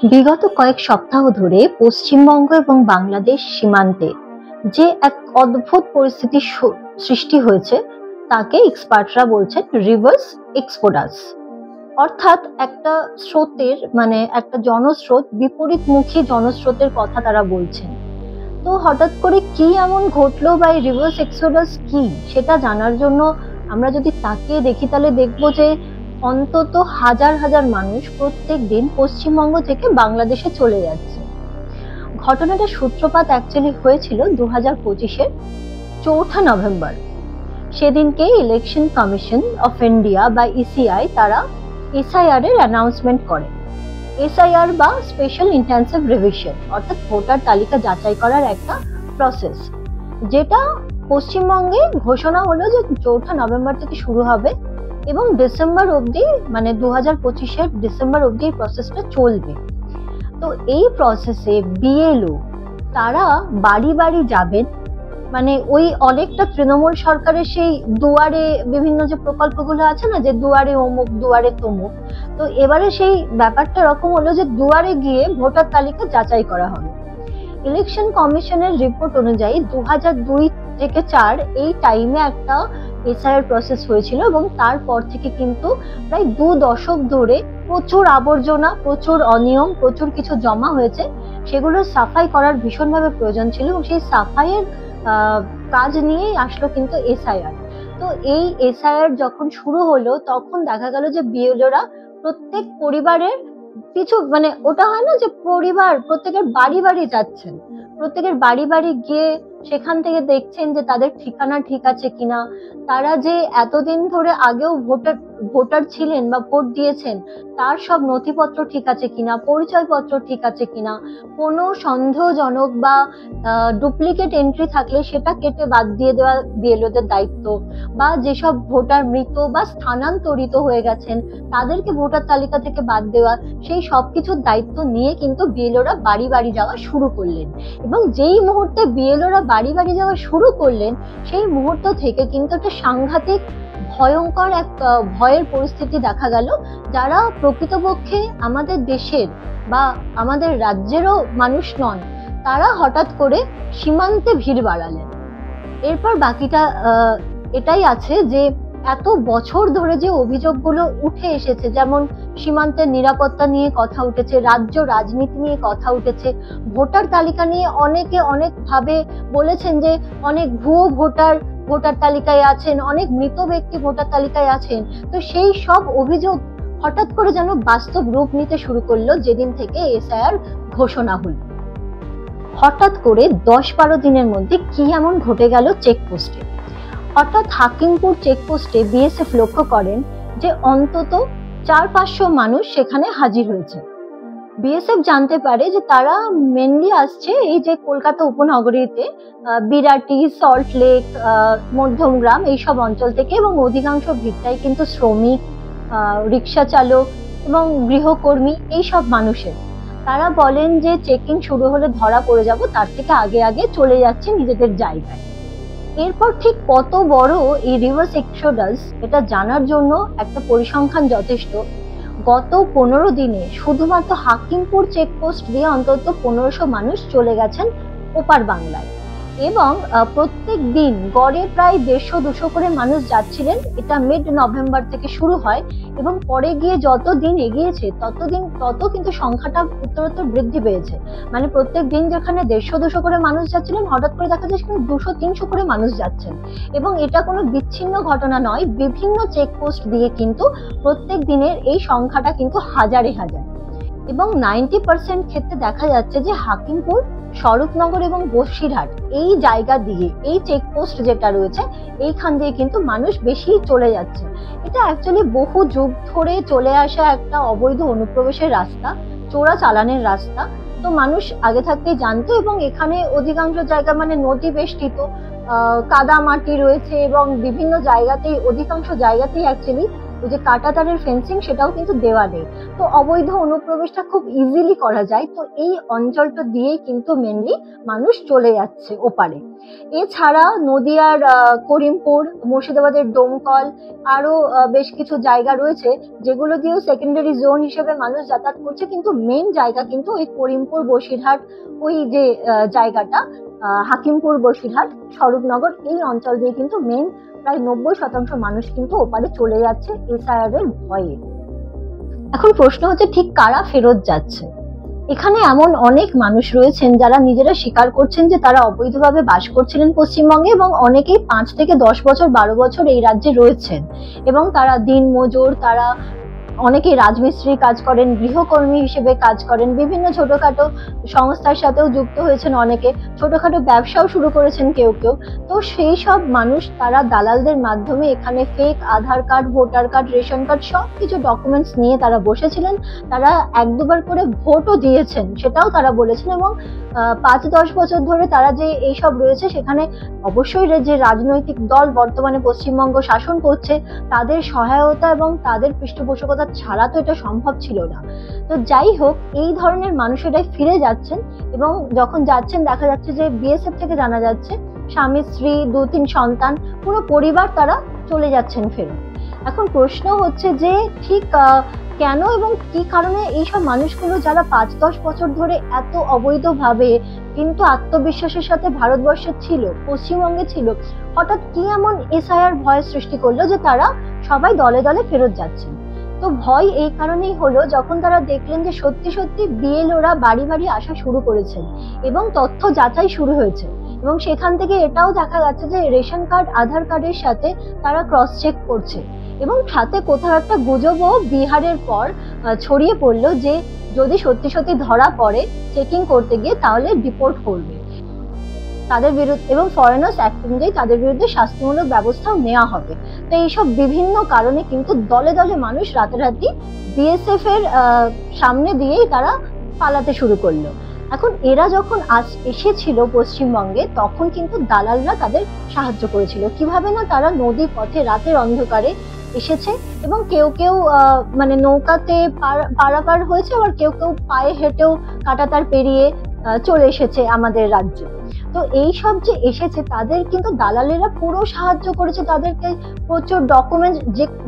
বিগত কয়েক সপ্তাহ ধরে পশ্চিমবঙ্গ এবং বাংলাদেশ সীমান্তে যে এক অদ্ভুত পরিস্থিতির সৃষ্টি হয়েছে তাকে এক্সপার্টরা বলছেন রিভার্স এক্সোডাস। অর্থাৎ একটা স্রোতের একটা জনস্রোত, বিপরীতমুখী জনস্রোতের কথা তারা বলছেন। তো হঠাৎ করে কি এমন ঘটলো বা এই রিভার্স এক্সোডাস কি সেটা জানার জন্য আমরা যদি তাকিয়ে দেখি তাহলে দেখবো যে অন্তত হাজার হাজার মানুষ প্রত্যেক দিন পশ্চিমবঙ্গ থেকে বাংলাদেশে চলে যাচ্ছে। ঘটনাটার সূত্রপাত অ্যাকচুয়ালি হয়েছিল 2025-এর 4 নভেম্বর। সেদিনকে ইলেকশন কমিশন অফ ইন্ডিয়া বা ইসিআই তারা এসআইআর এর অ্যানাউন্সমেন্ট করে। এসআইআর বা স্পেশাল ইন্টেন্সিভ রিভিশন, অর্থাৎ ভোটার তালিকা যাচাই করার একটা প্রসেস, যেটা পশ্চিমবঙ্গে ঘোষণা হলো যে 4 নভেম্বর থেকে শুরু হবে এবং ডিসেম্বর অবধি, 2025-এর ডিসেম্বর অবধি এই প্রসেসটা চলবে। তো এই প্রসেসে বিএলও তারা বাড়ি বাড়ি যাবেন, ওই অনেকটা তৃণমূল সরকারের সেই দুয়ারে বিভিন্ন যে প্রকল্পগুলো আছে না, যে দুয়ারে অমুক দুয়ারে তমুক, তো এবারে সেই ব্যাপারটা এরকম হলো যে দুয়ারে গিয়ে ভোটার তালিকা যাচাই করা হবে। ইলেকশন কমিশনের রিপোর্ট অনুযায়ী 2002 থেকে 4 এই টাইমে একটা এসআইআর প্রসেস হয়েছিল এবং তারপর থেকে কিন্তু প্রায় 2 দশক ধরে প্রচুর আবর্জনা, প্রচুর অনিয়ম, প্রচুর কিছু জমা হয়েছে। সেগুলো সাফাই করার ভীষণভাবে প্রয়োজন ছিল এবং সেই সাফাইয়ের কাজ নিয়েই আসলো কিন্তু এসআইআর। তো এই এসআইআর যখন শুরু হলো তখন দেখা গেল যে বিএলওরা প্রত্যেক পরিবারের কিছু, ওটা হয় না যে পরিবার প্রত্যেকের বাড়ি বাড়ি যাচ্ছেন, প্রত্যেকের বাড়ি বাড়ি গিয়ে সেখান থেকে দেখছেন যে তাদের ঠিকানা ঠিক আছে কিনা, তারা যে এতদিন ধরে আগেও ভোটার ছিলেন বা ভোট দিয়েছেন তার সব নথিপত্র ঠিক আছে কিনা, পরিচয়পত্র ঠিক আছে কিনা, কোনো সন্দেহজনক বা ডুপ্লিকেট এন্ট্রি থাকলে সেটা কেটে বাদ দিয়ে দেওয়া বিএলওদের দায়িত্ব, বা যেসব ভোটার মৃত বা স্থানান্তরিত হয়ে গেছেন তাদেরকে ভোটার তালিকা থেকে বাদ দেওয়া, সেই সবকিছুর দায়িত্ব নিয়ে কিন্তু বিএলওরা বাড়ি বাড়ি যাওয়া শুরু করলেন। এবং যেই মুহূর্তে বিএলওরা বাড়ি বাড়ি যাওয়া শুরু করলেন সেই মুহূর্ত থেকে কিন্তু একটা সাংঘাতিক ভয়ঙ্কর এক ভয়ের পরিস্থিতি দেখা গেল। যারা প্রকৃতপক্ষে আমাদের দেশের বা আমাদের রাজ্যেরও মানুষ নন, তারা হঠাৎ করে সীমান্তে ভিড় বাড়ালেন। এরপর বাকিটা এটাই আছে যে এত বছর ধরে যে অভিযোগগুলো উঠে এসেছে, যেমন সীমান্তের নিরাপত্তা নিয়ে কথা উঠেছে, রাজ্য রাজনীতি নিয়ে কথা উঠেছে, ভোটার তালিকা নিয়ে অনেকে অনেক ভাবে বলেছেন যে অনেক ভুয়ো ভোটার তালিকায় আছেন, অনেক মৃত ব্যক্তি ভোটার তালিকায় আছেন। তো সেই সব অভিযোগ হঠাৎ করে যেন বাস্তব রূপ নিতে শুরু করলো যেদিন থেকে এসআইআর ঘোষণা হলো। হঠাৎ করে 10-12 দিনের মধ্যে কি এমন ঘটে গেল চেকপোস্টে। অর্থাৎ হাকিমপুর চেকপোস্টে বিএসএফ লক্ষ্য করেন যে অন্তত 400-500 মানুষ সেখানে হাজির হয়েছে। বিএসএফ জানতে পারে যে তারা মেনলি আসছে এই যে কলকাতা উপনগরীতে বিরাটি, সল্ট লেক, মধ্যমগ্রাম এইসব অঞ্চল থেকে, এবং অধিকাংশ ভিড়টাই কিন্তু শ্রমিক, রিক্সা চালক এবং গৃহকর্মী এইসব মানুষের। তারা বলেন যে চেকিং শুরু হলে ধরা পড়ে যাব, তার থেকে আগে আগে চলে যাচ্ছে নিজেদের জায়গায়। এরপর ঠিক কত বড় এই রিভার্স এক্সোডাস এটা জানার জন্য একটা পরিসংখ্যান যথেষ্ট। গত 15 দিনে শুধুমাত্র হাকিমপুর চেকপোস্ট দিয়ে অন্তত 1500 মানুষ চলে গেছেন ওপার বাংলায়, এবং প্রত্যেক দিন গড়ে প্রায় 150-200 করে মানুষ যাচ্ছিলেন। এটা মিড নভেম্বর থেকে শুরু হয় এবং পরে গিয়ে যত দিন এগিয়েছে তত কিন্তু সংখ্যাটা উত্তরোত্তর বৃদ্ধি পেয়েছে। প্রত্যেক দিন যেখানে 150-200 করে মানুষ যাচ্ছিলেন, হঠাৎ করে দেখা যায় সেখানে 200-300 করে মানুষ যাচ্ছেন। এবং এটা কোনো বিচ্ছিন্ন ঘটনা নয়, বিভিন্ন চেকপোস্ট দিয়ে কিন্তু প্রত্যেক দিনের এই সংখ্যাটা কিন্তু হাজারে হাজার। এবং 90% ক্ষেত্রে দেখা যাচ্ছে যে হাকিমপুর, স্বরূপনগর এবং বসিরহাট এই জায়গা দিয়ে, এই চেকপোস্ট যেটা রয়েছে এইখান দিয়ে কিন্তু মানুষ বেশি চলে যাচ্ছে। এটা অ্যাকচুয়ালি বহু যুগ ধরে চলে আসা একটা অবৈধ অনুপ্রবেশের রাস্তা, চোরা চালানের রাস্তা। তো মানুষ আগে থাকতেই জানতো, এবং এখানে অধিকাংশ জায়গা নদী বেষ্টিত, কাদা মাটি রয়েছে এবং বিভিন্ন জায়গাতেই, অধিকাংশ জায়গাতেই অ্যাকচুয়ালি ওই যে কাঁটা তারের ফেন্সিং সেটাও কিন্তু দেওয়া নেই। তো অবৈধ অনুপ্রবেশটা খুব ইজিলি করা যায়। তো এই অঞ্চলটা দিয়েই কিন্তু মেনলি মানুষ চলে যাচ্ছে ওপারে। এছাড়া নদিয়ার করিমপুর, মুর্শিদাবাদের ডোমকল, আরো বেশ কিছু জায়গা রয়েছে যেগুলো দিয়েও সেকেন্ডারি জোন হিসেবে মানুষ যাতায়াত করছে, কিন্তু মেন জায়গা কিন্তু ওই করিমপুর, বসিরহাট, ওই যে জায়গাটা হাকিমপুর, বসিরহাট, স্বরূপনগর, এই অঞ্চল দিয়ে কিন্তু মেন প্রায় 90% মানুষ কিন্তু ওপারে চলে যাচ্ছে এসআইআর এর ভয়ে। এখন প্রশ্ন হচ্ছে ঠিক কারা ফেরত যাচ্ছে। এখানে এমন অনেক মানুষ রয়েছেন যারা নিজেরা স্বীকার করছেন যে তারা অবৈধভাবে বাস করছিলেন পশ্চিমবঙ্গে, এবং অনেকেই 5 থেকে 10 বছর 12 বছর এই রাজ্যে রয়েছেন, এবং তারা দিনমজুর, তারা অনেকেই রাজমিস্ত্রি কাজ করেন, গৃহকর্মী হিসেবে কাজ করেন, বিভিন্ন ছোটখাটো সংস্থার সাথেও যুক্ত হয়েছেন, অনেকে ছোটখাটো ব্যবসাও শুরু করেছেন কেউ কেউ। তো সেই সব মানুষ তারা দালালদের মাধ্যমে এখানে fake Aadhaar card, voter card, ration card সবকিছু ডকুমেন্টস নিয়ে তারা বসেছিলেন। তারা 1-2বার করে ভোটও দিয়েছেন, সেটাও তারা বলেছেন। এবং 5-10 বছর ধরে তারা যে এইসব রয়েছে, সেখানে অবশ্যই যে রাজনৈতিক দল বর্তমানে পশ্চিমবঙ্গ শাসন করছে তাদের সহায়তা এবং তাদের পৃষ্ঠপোষকতা ছাড়া তো এটা সম্ভব ছিল না। তো যাই হোক, এই ধরনের মানুষেরাই ফিরে যাচ্ছেন, এবং যখন যাচ্ছেন দেখা যাচ্ছে যে বিএসএফ থেকে জানা যাচ্ছে স্বামী, স্ত্রী, 2-3 সন্তান, পুরো পরিবার তারা চলে যাচ্ছেন ফেরত। এখন প্রশ্ন হচ্ছে যে ঠিক কেন এবং কি কারণে এইসব মানুষগুলো যারা 5-10 বছর ধরে এত অবৈধভাবে কিন্তু আত্মবিশ্বাসের সাথে ভারতবর্ষে ছিল, পশ্চিমবঙ্গে ছিল, হঠাৎ কি এমন এসআইআর ভয় সৃষ্টি করলো যে তারা সবাই দলে দলে ফেরত যাচ্ছেন। তো ভয় এই কারণেই হলো যখন তারা দেখলেন যে সত্যি সত্যি বিএলওরা বাড়ি বাড়ি আসা শুরু করেছেন এবং তথ্য যাচাই শুরু হয়েছে, এবং সেখান থেকে এটাও দেখা যাচ্ছে যে রেশন কার্ড, আধার কার্ডের সাথে তারা ক্রস চেক করছে। এবং সাথে কোথাও একটা গুজবও বিহারের পর ছড়িয়ে পড়লো যে যদি সত্যি সত্যি ধরা পড়ে চেকিং করতে গিয়ে তাহলে ডিপোর্ট করবে তাদের বিরুদ্ধে, এবং ফরেনার্স অ্যাক্ট অনুযায়ী তাদের বিরুদ্ধে শাস্তিমূলক ব্যবস্থাও নেওয়া হবে। তো এইসব বিভিন্ন কারণে কিন্তু দলে দলে মানুষ রাতারাতি বিএসএফ এর সামনে দিয়েই তারা পালাতে শুরু করলো। এখন এরা যখন এসেছিল পশ্চিমবঙ্গে, তখন কিন্তু দালালরা তাদের সাহায্য করেছিল। কিভাবে না, তারা নদী পথে রাতের অন্ধকারে এসেছে, এবং কেউ কেউ মানে নৌকাতে পারাপার হয়েছে, আবার কেউ কেউ পায়ে হেঁটেও কাঁটাতার পেরিয়ে চলে এসেছে আমাদের রাজ্যে। তো এই সব যে এসেছে তাদের কিন্তু দালালেরা পুরো সাহায্য করেছে, তাদেরকে প্রচুর ডকুমেন্টস,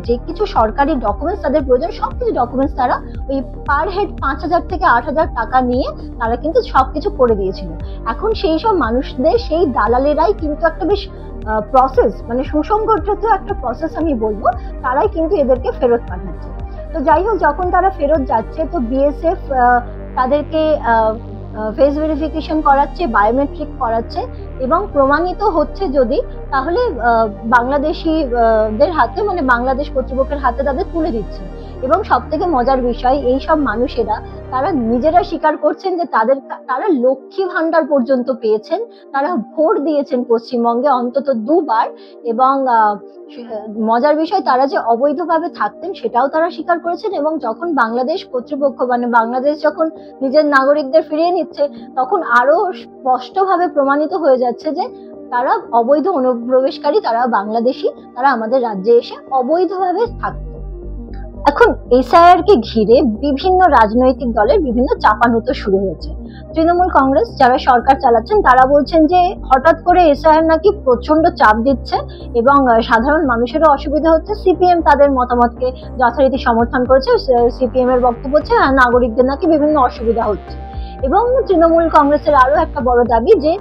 যে কিছু সরকারি ডকুমেন্টস তাদের প্রয়োজন সবকিছু ডকুমেন্টস তারা ওই পার হেড 5,000 থেকে 8,000 টাকা নিয়ে তারা কিন্তু সবকিছু করে দিয়েছিল। এখন সেই সব মানুষদের সেই দালালেরাই কিন্তু একটা বেশ প্রসেস, মানে সুসংগঠিত একটা প্রসেস আমি বলবো, তারাই কিন্তু এদেরকে ফেরত পাঠাচ্ছে। তো যাই হোক, যখন তারা ফেরত যাচ্ছে তো বিএসএফ তাদেরকে ফেস ভেরিফিকেশন করাচ্ছে, বায়োমেট্রিক করাচ্ছে, এবং প্রমাণিত হচ্ছে যদি, তাহলে বাংলাদেশিদের হাতে, মানে বাংলাদেশ কর্তৃপক্ষের হাতে তাদের তুলে দিচ্ছে। এবং সব থেকে মজার বিষয়, এই সব মানুষেরা তারা নিজেরা স্বীকার করছেন যে তারা লক্ষ্মী ভান্ডার পর্যন্ত পেয়েছেন, তারা ভোট দিয়েছেন পশ্চিমবঙ্গে অন্তত 2বার, এবং মজার বিষয় তারা যে অবৈধভাবে থাকতেন সেটাও তারা স্বীকার করেছেন। এবং যখন বাংলাদেশ কর্তৃপক্ষ, মানে বাংলাদেশ যখন নিজের নাগরিকদের ফিরিয়ে নিচ্ছে, তখন আরো স্পষ্টভাবে প্রমাণিত হয়ে যাচ্ছে যে তারা অবৈধ অনুপ্রবেশকারী, তারা বাংলাদেশি, তারা আমাদের রাজ্যে এসে অবৈধভাবে থাকতো। এখন এসআইআর কে ঘিরে বিভিন্ন রাজনৈতিক দলের বিভিন্ন চাপানুতো শুরু হয়েছে। তৃণমূল কংগ্রেস যারা সরকার চালাচ্ছেন তারা বলছেন যে হঠাৎ করে এসআইআর নাকি প্রচন্ড চাপ দিচ্ছে এবং সাধারণ মানুষেরও অসুবিধা হচ্ছে। সিপিএম তাদের মতামতকে যথারীতি সমর্থন করেছে। সিপিএম এর বক্তব্য হচ্ছে নাগরিকদের নাকি বিভিন্ন অসুবিধা হচ্ছে। এবং তৃণমূল কংগ্রেসের আরো একটা বড় দাবি যে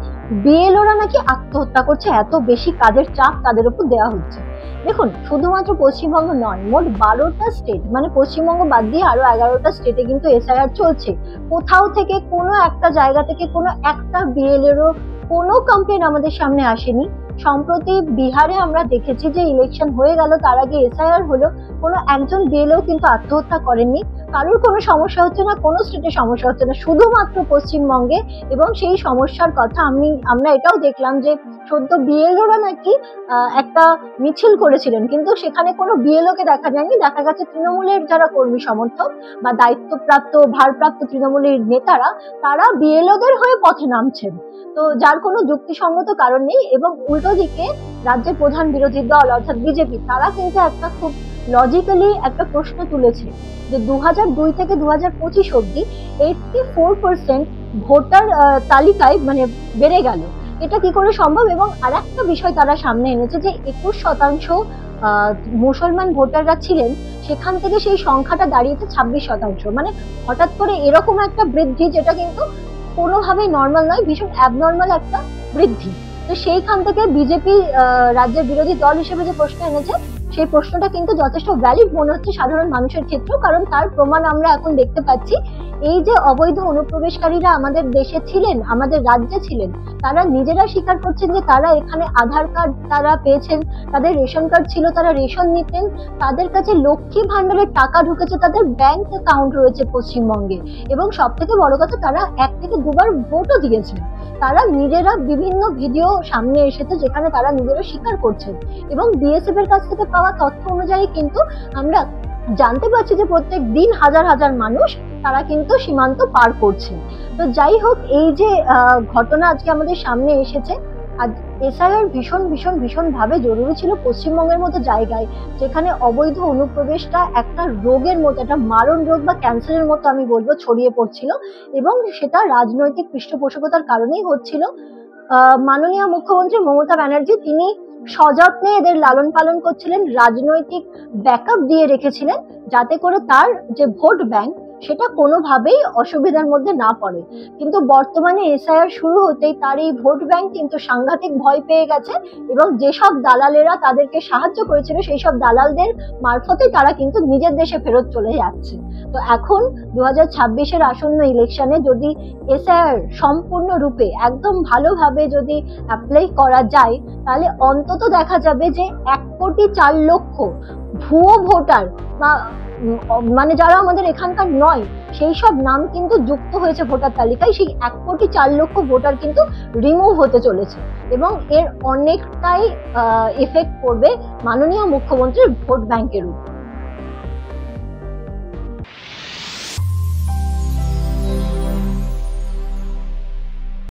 বিএলওরা নাকি আত্মহত্যা করছে, এত বেশি কাজের চাপ তাদের উপর দেওয়া হচ্ছে। দেখুন, শুধুমাত্র পশ্চিমবঙ্গ নয়, মোট 12টা স্টেট, মানে পশ্চিমবঙ্গ বাদ দিয়ে আরো 11টা স্টেটে কিন্তু এসআইআর চলছে। কোথাও থেকে কোনো একটা জায়গা থেকে কোনো একটা বিএলওরও কোনো কমপ্লেন আমাদের সামনে আসেনি। সম্প্রতি বিহারে আমরা দেখেছি যে ইলেকশন হয়ে গেল, তার আগে এসআইআর হলো, কোনো একজন বিএলও কিন্তু আত্মহত্যা করেননি। কারোর কোনো সমস্যা হচ্ছে না, কোনো স্টেটে সমস্যা হচ্ছে না, শুধুমাত্র পশ্চিমবঙ্গে। এবং সেই সমস্যার কথা আমরা এটাও দেখলাম যে সদ্য বিএলওরা নাকি একটা মিছিল করেছিলেন, কিন্তু সেখানে কোনো বিএলও কে দেখা যায়নি। দেখা গেছে তৃণমূলের যারা কর্মী সমর্থক বা দায়িত্বপ্রাপ্ত ভারপ্রাপ্ত তৃণমূলের নেতারা, তারা বিএলওদের হয়ে পথে নামছেন। তো যার কোনো যুক্তিসঙ্গত কারণ নেই। এবং উল্টো দিকে রাজ্যের প্রধান বিরোধী দল অর্থাৎ বিজেপি, তারা কিন্তু একটা খুব লজিক্যালি একটা প্রশ্ন তুলেছে যে 2002 থেকে 2025 অব্দি 84% ভোটার তালিকায় মানে বেড়ে গেল, এটা কি করে সম্ভব? এবং আর একটা বিষয় তারা সামনে এনেছে যে 21% মুসলমান ভোটাররা ছিলেন, সেখান থেকে সেই সংখ্যাটা দাঁড়িয়েছে 26%। মানে হঠাৎ করে এরকম একটা বৃদ্ধি, যেটা কিন্তু কোনোভাবেই নর্মাল নয়, ভীষণ অ্যাবনর্মাল একটা বৃদ্ধি। তো সেইখান থেকে বিজেপি রাজ্যের বিরোধী দল হিসেবে যে প্রশ্ন এনেছে, সেই প্রশ্নটা কিন্তু যথেষ্ট ভ্যালিড মনে হচ্ছে সাধারণ মানুষের ক্ষেত্রেও, কারণ তার প্রমাণ আমরা এখন দেখতে পাচ্ছি। এই যে অবৈধ অনুপ্রবেশকারীরা আমাদের দেশে ছিলেন, আমাদের রাজ্যে ছিলেন, তারা নিজেরা স্বীকার করছেন যে তারা এখানে আধার কার্ড তারা পেয়েছেন, তাদের রেশন কার্ড ছিল, তারা রেশন নিতেন, তাদের কাছে লক্ষ্মী ভান্ডারের টাকা ঢুকেছে, তাদের ব্যাংক অ্যাকাউন্ট রয়েছে পশ্চিমবঙ্গে, এবং সব থেকে বড় কথা তারা 1 থেকে 2 বার ভোটও দিয়েছেন। তারা নিজেরা বিভিন্ন ভিডিও সামনে এসেছে যেখানে তারা নিজেরা স্বীকার করছেন, এবং বিএসএফ এর কাছ থেকে পাওয়া তথ্য অনুযায়ী কিন্তু আমরা জানতে পারছি যে প্রত্যেক দিন হাজার হাজার মানুষ তারা কিন্তু সীমান্ত পার করছে। তো যাই হোক, এই যে ঘটনা আজকে আমাদের সামনে এসেছে, আজ এসআইআর ভীষণ ভীষণ ভীষণ ভাবে জরুরি ছিল পশ্চিমবঙ্গের মতো জায়গায়, যেখানে অবৈধ অনুপ্রবেশটা একটা রোগের মতো, একটা মারণ রোগ বা ক্যান্সারের মতো আমি বলবো ছড়িয়ে পড়ছিল, এবং সেটা রাজনৈতিক পৃষ্ঠপোষকতার কারণেই হচ্ছিল। মাননীয় মুখ্যমন্ত্রী মমতা ব্যানার্জি তিনি সযত্নে এদের লালন পালন করছিলেন, রাজনৈতিক ব্যাকআপ দিয়ে রেখেছিলেন, যাতে করে তার যে ভোট ব্যাংক সেটা কোনোভাবেই অসুবিধার মধ্যে না পড়ে। কিন্তু বর্তমানে এসআইআর শুরু হতেই তার এই ভোট ব্যাংক কিন্তু সাংঘাতিক ভয় পেয়ে গেছে, এবং যেসব দালালেরা তাদেরকে সাহায্য করেছিল সেই সব দালালদের মারফতে তারা কিন্তু নিজের দেশে ফেরত চলে যাচ্ছে। তো এখন 2026-এর আসন্ন ইলেকশনে যদি এসআইআর সম্পূর্ণরূপে একদম ভালোভাবে যদি অ্যাপ্লাই করা যায়, তাহলে অন্তত দেখা যাবে যে 1,04,00,000 ভুয়ো ভোটার বা মানে যারা আমাদের এখানকার নয় সেই সব নাম কিন্তু যুক্ত হয়েছে ভোটার তালিকায়। সেই 1,04,00,000 ভোটার কিন্তু রিমুভ হতে চলেছে, এবং এর অনেকটাই এফেক্ট পড়বে মাননীয় মুখ্যমন্ত্রীর ভোট ব্যাংকের উপর।